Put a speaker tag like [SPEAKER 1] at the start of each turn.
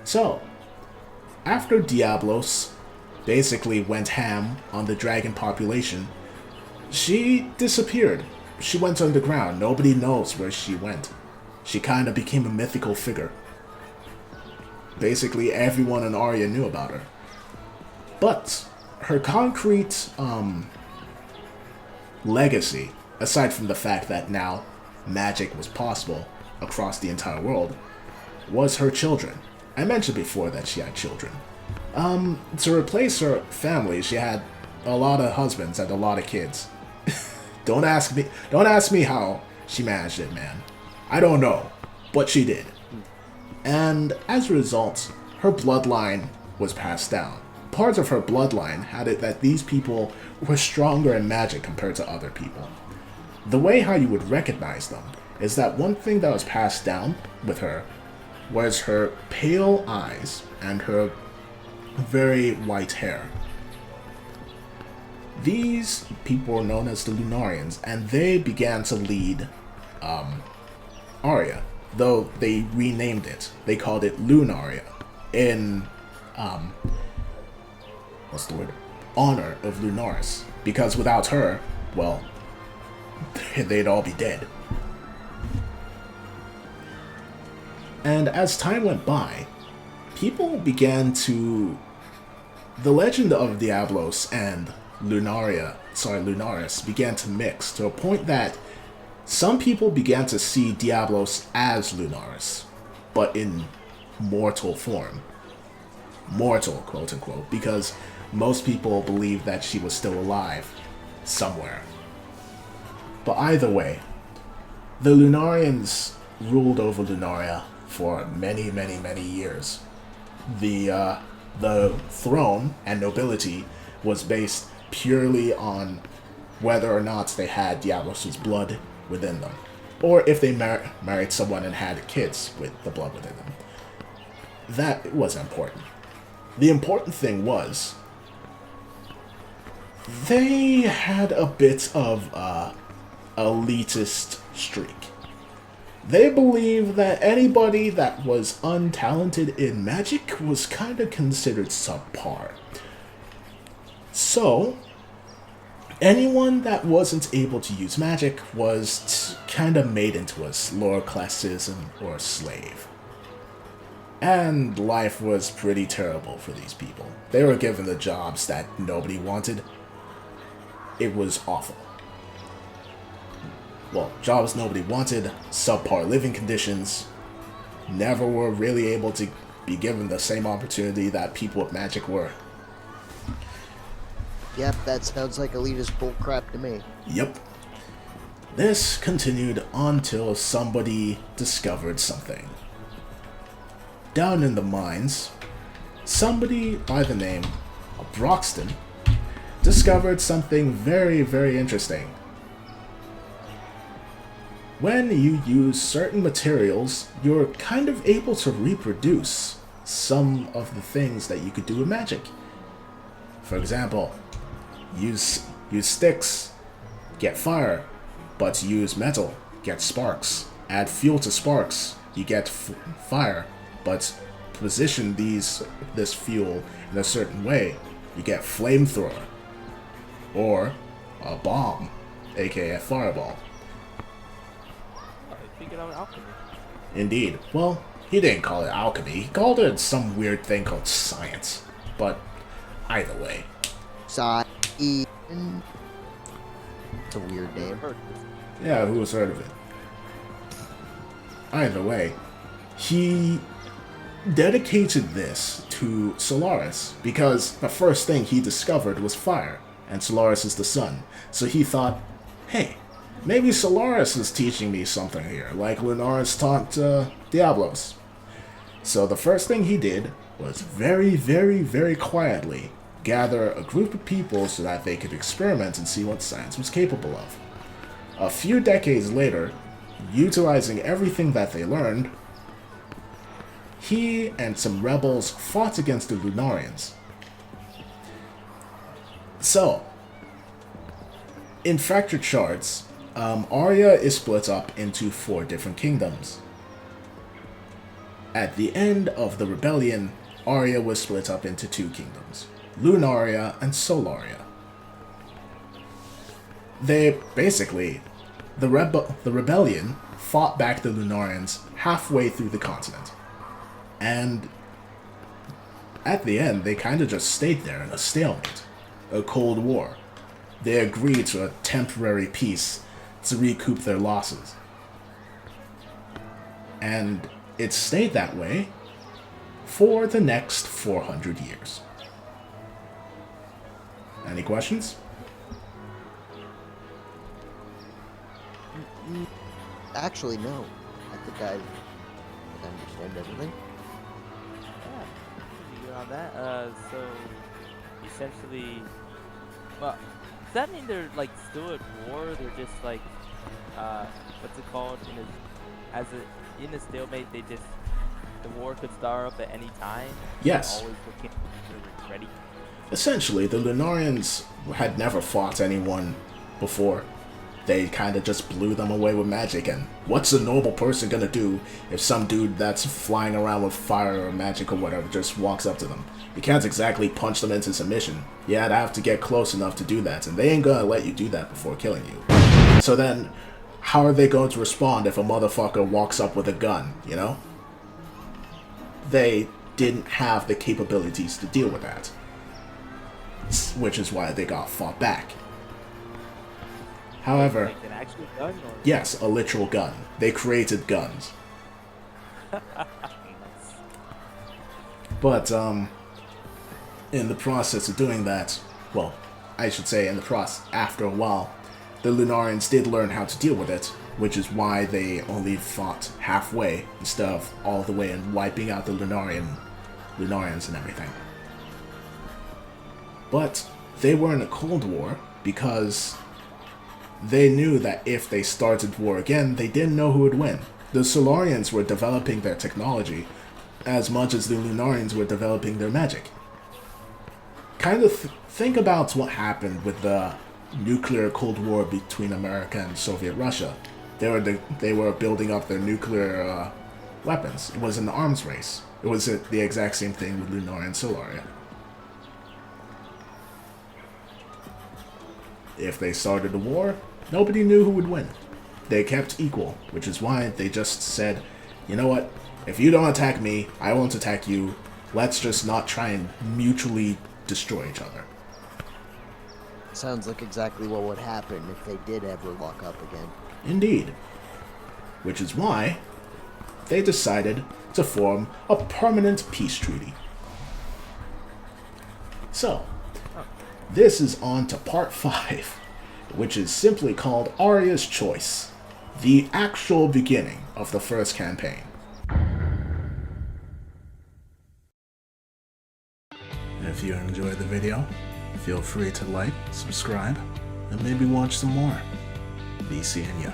[SPEAKER 1] So, after Diablos basically went ham on the dragon population, she disappeared. She went underground. Nobody knows where she went. She kind of became a mythical figure. Basically, everyone in Aria knew about her. But her concrete legacy, aside from the fact that now magic was possible across the entire world, was her children. I mentioned before that she had children. To replace her family, she had a lot of husbands and a lot of kids. Don't ask me how she managed it, man. I don't know, but she did. And as a result, her bloodline was passed down. Parts of her bloodline had it that these people were stronger in magic compared to other people. The way how you would recognize them is that one thing that was passed down with her was her pale eyes and her very white hair. These people were known as the Lunarians, and they began to lead Aria, though they renamed it. They called it Lunaria in what's the word? Honor of Lunaris, because without her, well, they'd all be dead. And as time went by, people began to... The legend of Diablos and Lunaris began to mix to a point that some people began to see Diablos as Lunaris, but in mortal form. Mortal, quote unquote, because most people believed that she was still alive somewhere. But either way, the Lunarians ruled over Lunaria for many, many, many years. The throne and nobility was based purely on whether or not they had Diablos' blood within them, or if they married someone and had kids with the blood within them. That wasn't important. The important thing was they had a bit of a elitist streak. They believed that anybody that was untalented in magic was kind of considered subpar. So, anyone that wasn't able to use magic was kind of made into a lower class citizen or slave. And life was pretty terrible for these people. They were given the jobs that nobody wanted. It was awful. Well, jobs nobody wanted, subpar living conditions, never were really able to be given the same opportunity that people with magic were.
[SPEAKER 2] Yep, that sounds like elitist bullcrap to me.
[SPEAKER 1] Yep. This continued until somebody discovered something. Down in the mines, somebody by the name of Broxton discovered something very, very interesting. When you use certain materials, you're kind of able to reproduce some of the things that you could do with magic. For example, use sticks, get fire, but use metal, get sparks. Add fuel to sparks, you get fire, but position this fuel in a certain way, you get flamethrower, or a bomb, aka a fireball.
[SPEAKER 3] Alchemy.
[SPEAKER 1] Indeed. Well, he didn't call it alchemy. He called it some weird thing called science. But either way.
[SPEAKER 2] Science. It's a weird name.
[SPEAKER 1] Yeah, who's heard of it? Either way, he dedicated this to Solaris because the first thing he discovered was fire, and Solaris is the sun. So he thought, hey, maybe Solaris is teaching me something here, like Lunaris taught Diablos. So the first thing he did was very, very, very quietly gather a group of people so that they could experiment and see what science was capable of. A few decades later, utilizing everything that they learned, he and some rebels fought against the Lunarians. So, In Fractured Shards, Aria is split up into 4 different kingdoms. At the end of the rebellion, Aria was split up into 2 kingdoms, Lunaria and Solaria. They basically, the rebellion fought back the Lunarians halfway through the continent. And at the end, they kind of just stayed there in a stalemate, a cold war. They agreed to a temporary peace to recoup their losses. And it stayed that way for the next 400 years. Any questions?
[SPEAKER 2] Actually, no. I think I understand everything.
[SPEAKER 3] Yeah, you're on that. So essentially, well, does that mean they're like still at war? They're just like, what's it called? In a stalemate, the war could start up at any time.
[SPEAKER 1] Yes.
[SPEAKER 3] Always looking ready.
[SPEAKER 1] Essentially, the Lunarians had never fought anyone before. They kind of just blew them away with magic, and what's a normal person gonna do if some dude that's flying around with fire or magic or whatever just walks up to them? You can't exactly punch them into submission. You would have to get close enough to do that, and they ain't gonna let you do that before killing you. So then, how are they going to respond if a motherfucker walks up with a gun, you know? They didn't have the capabilities to deal with that. Which is why they got fought back. However,
[SPEAKER 3] Like an actual gun, or
[SPEAKER 1] yes, a literal gun. They created guns. But, in the process of doing that, well, I should say after a while, the Lunarians did learn how to deal with it, which is why they only fought halfway instead of all the way and wiping out the Lunarians and everything. But they were in a Cold War because they knew that if they started war again, they didn't know who would win. The Solarians were developing their technology as much as the Lunarians were developing their magic. Kind of think about what happened with the nuclear Cold War between America and Soviet Russia. They were building up their nuclear weapons. It was an arms race. It was the exact same thing with Lunaria and Solaria. If they started a war, nobody knew who would win. They kept equal, which is why they just said, you know what, if you don't attack me, I won't attack you. Let's just not try and mutually destroy each other.
[SPEAKER 2] Sounds like exactly what would happen if they did ever lock up again.
[SPEAKER 1] Indeed. Which is why they decided to form a permanent peace treaty. So, this is on to part 5, which is simply called Aria's Choice, the actual beginning of the first campaign. If you enjoyed the video, feel free to like, subscribe, and maybe watch some more. Be seeing ya.